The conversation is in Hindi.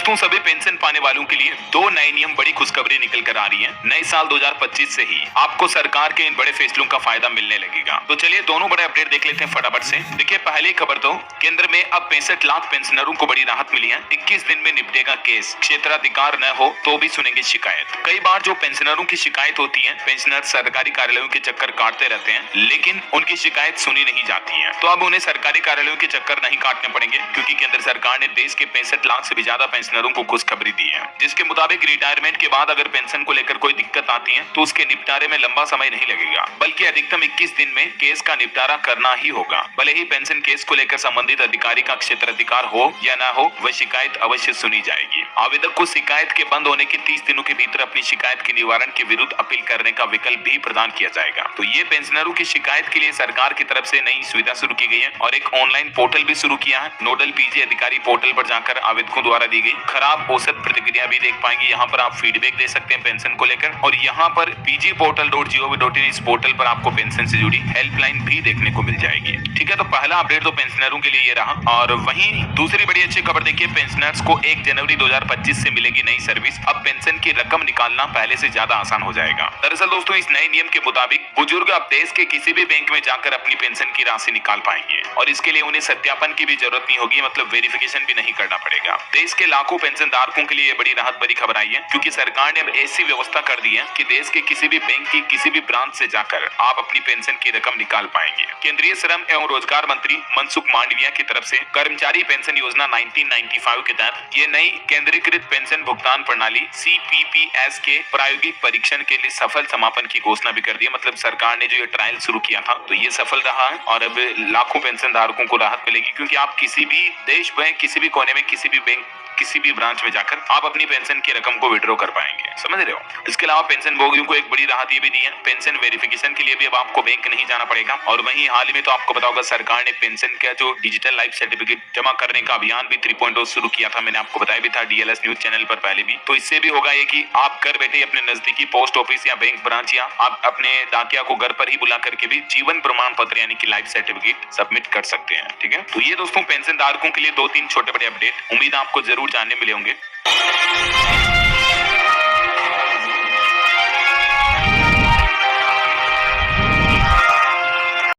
दोस्तों सभी पेंशन पाने वालों के लिए दो नए नियम बड़ी खुशखबरी निकल कर आ रही है। नए साल 2025 से ही आपको सरकार के इन बड़े फैसलों का फायदा मिलने लगेगा। तो चलिए दोनों बड़े अपडेट देख लेते हैं फटाफट से। देखिए पहली खबर तो केंद्र में अब 65 लाख पेंशनरों को बड़ी राहत मिली है। 21 दिन में निपटेगा केस, क्षेत्राधिकार न हो तो भी सुनेंगे शिकायत। कई बार जो पेंशनरों की शिकायत होती है, पेंशनर सरकारी कार्यालयों के चक्कर काटते रहते हैं, लेकिन उनकी शिकायत सुनी नहीं जाती है। तो अब उन्हें सरकारी कार्यालयों के चक्कर नहीं काटने पड़ेंगे, क्योंकि केंद्र सरकार ने देश के 65 लाख से भी ज्यादा पेंशनरों को खुशखबरी दी है, जिसके मुताबिक रिटायरमेंट के बाद अगर पेंशन को लेकर कोई दिक्कत आती है तो उसके निपटारे में लंबा समय नहीं लगेगा, बल्कि अधिकतम 21 दिन में केस का निपटारा करना ही होगा। भले ही पेंशन केस को लेकर संबंधित अधिकारी का क्षेत्राधिकार हो या ना हो, वह शिकायत अवश्य सुनी जाएगी। आवेदक को शिकायत के बंद होने के 30 दिनों के भीतर अपनी शिकायत के निवारण के विरुद्ध अपील करने का विकल्प भी प्रदान किया जाएगा। तो ये पेंशनरों की शिकायत के लिए सरकार की तरफ से नई सुविधा शुरू की गई है और एक ऑनलाइन पोर्टल भी शुरू किया है। नोडल पीजी अधिकारी पोर्टल पर जाकर आवेदकों द्वारा दी गई खराब औसत प्रतिक्रिया भी देख पाएंगे। यहाँ पर आप फीडबैक दे सकते हैं पेंशन को लेकर, और यहाँ पर pgportal.gov.in इस पोर्टल पर आपको पेंशन से जुड़ी हेल्पलाइन भी देखने को मिल जाएगी। ठीक है, तो पहला अपडेट तो पेंशनरों के लिए ये रहा। और वहीं दूसरी बड़ी अच्छी खबर देखिए, पेंशनर्स को 1 जनवरी 2025 से मिलेगी नई सर्विस। अब पेंशन की रकम निकालना पहले से ज्यादा आसान हो जाएगा। दरअसल दोस्तों इस नए नियम के मुताबिक बुजुर्ग अब देश के किसी भी बैंक में जाकर अपनी पेंशन की राशि निकाल पाएंगे, और इसके लिए उन्हें सत्यापन की भी जरूरत नहीं होगी, मतलब वेरिफिकेशन भी नहीं करना पड़ेगा। देश के लाखों पेंशन धारकों के लिए बड़ी राहत भरी खबर आई है, क्योंकि सरकार ने अब ऐसी व्यवस्था कर दी है कि देश के किसी भी बैंक की किसी भी ब्रांच से जाकर आप अपनी पेंशन की रकम निकाल पाएंगे। केंद्रीय श्रम एवं रोजगार मंत्री मनसुख मांडविया की तरफ से कर्मचारी पेंशन योजना 1995 के तहत ये नई केंद्रीकृत पेंशन भुगतान प्रणाली CPPS के प्रायोगिक परीक्षण के लिए सफल समापन की घोषणा भी कर दी है। मतलब सरकार ने जो ये ट्रायल शुरू किया था तो ये सफल रहा है, और अब लाखों पेंशन धारकों को राहत मिलेगी, क्योंकि आप किसी भी देश में किसी भी कोने में किसी भी बैंक किसी भी ब्रांच में जाकर आप अपनी पेंशन की रकम को विड्रॉ कर पाएंगे। समझ रहे हो? इसके अलावा पेंशन भोगियों को एक बड़ी राहत ये भी दी है, पेंशन वेरिफिकेशन के लिए भी अब आपको बैंक नहीं जाना पड़ेगा। और वहीं हाल ही में तो आपको पता होगा सरकार ने पेंशन का जो डिजिटल लाइफ सर्टिफिकेट जमा करने का अभियान भी 3.0 शुरू किया था। मैंने आपको बताया भी था DLS न्यूज चैनल पर पहले भी। तो इससे भी होगा ये कि आप घर बैठे अपने नजदीकी पोस्ट ऑफिस या बैंक ब्रांच या आप अपने डाकिया को घर पर ही बुला करके भी जीवन प्रमाण पत्र यानी कि लाइफ सर्टिफिकेट सबमिट कर सकते हैं। ठीक है, तो ये दोस्तों पेंशन धारकों के लिए 2-3 छोटे बड़े अपडेट, उम्मीद आपको जरूर जानने मिले होंगे।